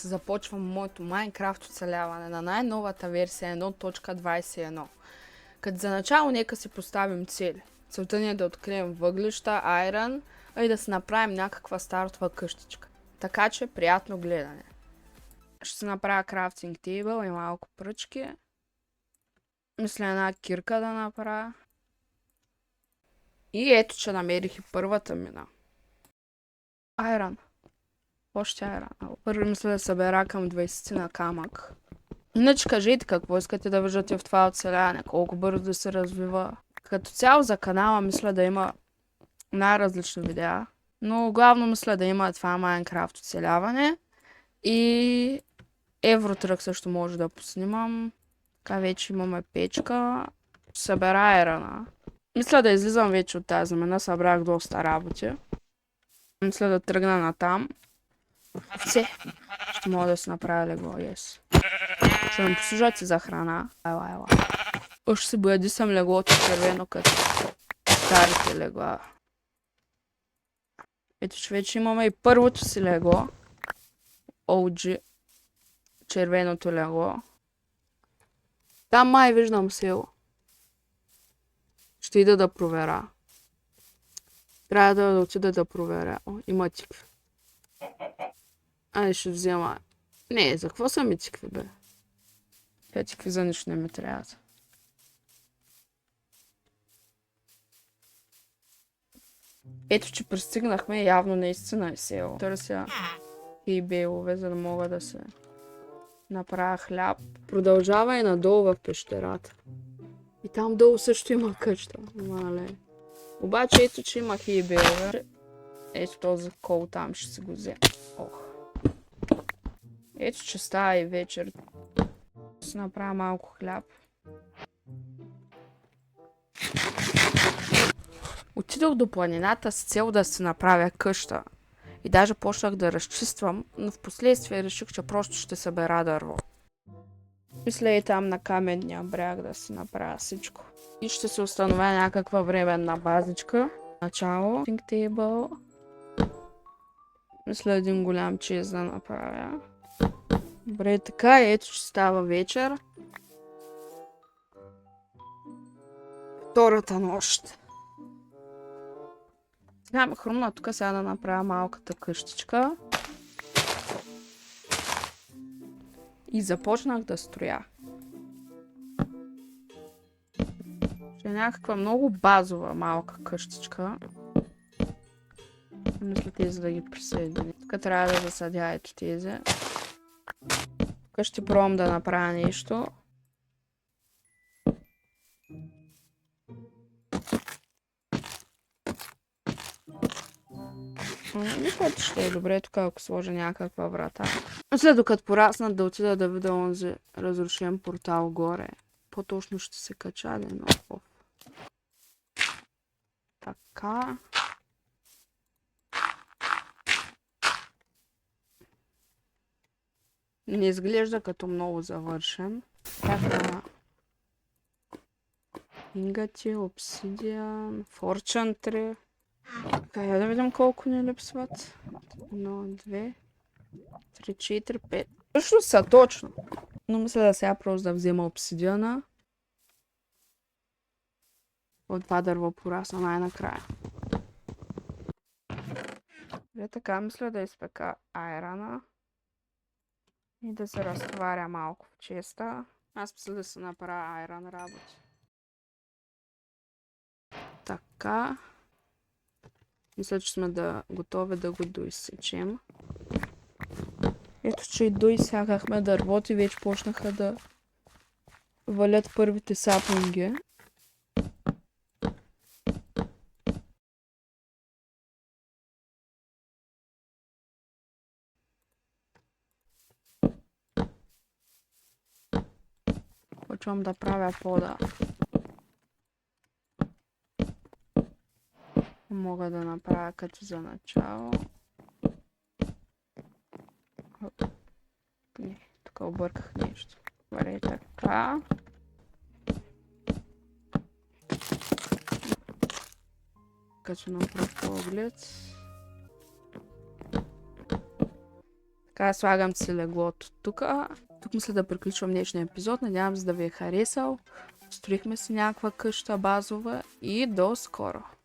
започвам моето Minecraft оцеляване на най-новата версия 1.21. Като за начало нека си поставим цели. Целта ни е да открием въглища, айрон, а и да си направим някаква стартова къщичка. Така че приятно гледане. Ще си направя крафтинг тейбъл и малко пръчки. Мисля една кирка да направя. И ето, че намерих и първата мина. Айрон. Още айрон. Първо мисля да събера към 20 на камък. Иначе кажете какво искате да виждате в това оцеляване, колко бързо да се развива. Като цяло за канала мисля да има най-различни видеа, но главно мисля да има това Майнкрафт оцеляване и Евротрък също може да поснимам. Така вече имаме печка. Събера айрона. Мисля да излизам вече от тази мина, събрах доста работи. Мисля да тръгна натам. Все. Ще мога да си направя легло, yes. Ще ми послужат и за храна. Ела. Още се боя, съм леглото червено като старите легла. Ето, че вече имаме и първото си легло. OG. Червеното легло. Там май виждам село. Ще ида да проверя. Трябва да отида да проверя. О, има тикви. Ай, ще взема. Не, за какво са ми тикви, бе? Тя тикви за нищо не ми трябват. Ето, че пристигнахме, явно наистина е село. Търся и бейлове, за да мога да се направя хляб. Продължава и надолу в пещерата. И там долу също има къща. Нали? Обаче ето, че имах и бейлове. Ето този кол там ще си го взема. Ох. Ето, че става и вечер. Ще си направя малко хляб. Отидох до планината с цел да си направя къща. И даже почнах да разчиствам, но в последствие реших, че просто ще събера дърво. Мисля и там на каменния бряг да си направя всичко. И ще се установя някаква временна базичка. Начало. Table. Мисля един голям чиз да направя. Добре, така ето, че става вечер. Втората нощ. Сега ме хрумна тук сега да направя малката къщичка. И започнах да строя. Ще е някаква много базова малка къщичка. Мисля тези да ги присъединя. Тук трябва да засадя ето тези. Тук ще пробвам да направя нещо. Мисля, че ще е добре тук, ако сложа някаква врата. Мисля, докато пораснат да отида да видя онзи разрушен портал горе. По-точно ще се кача, но оф. Така. Не изглежда като много завършен. Така. Ингати, обсидиан, форчън 3. Така, я да видим колко ни липсват. 1, 2, 3, 4, 5. Също са точно. Но мисля да сега просто да взема обсидиана. От това дърво порасна най-накрая. И така, мисля да изпека айрана. И да се разтоваря малко в честа. Аз мисля да се направя айран работи. Така. Мисля, че сме готови да го доизсечем. Ето, че и доизсякахме дървото и вече почнаха да валят първите саплинги. Почвам да правя пода. Мога да направя като за начало. Не, тук обърках нещо. Добре, така. Като на пръв поглед. Така, слагам си леглото тук. Тук мисля да приключвам днешния епизод. Надявам се да ви е харесал. Строихме си някаква къща базова и до скоро!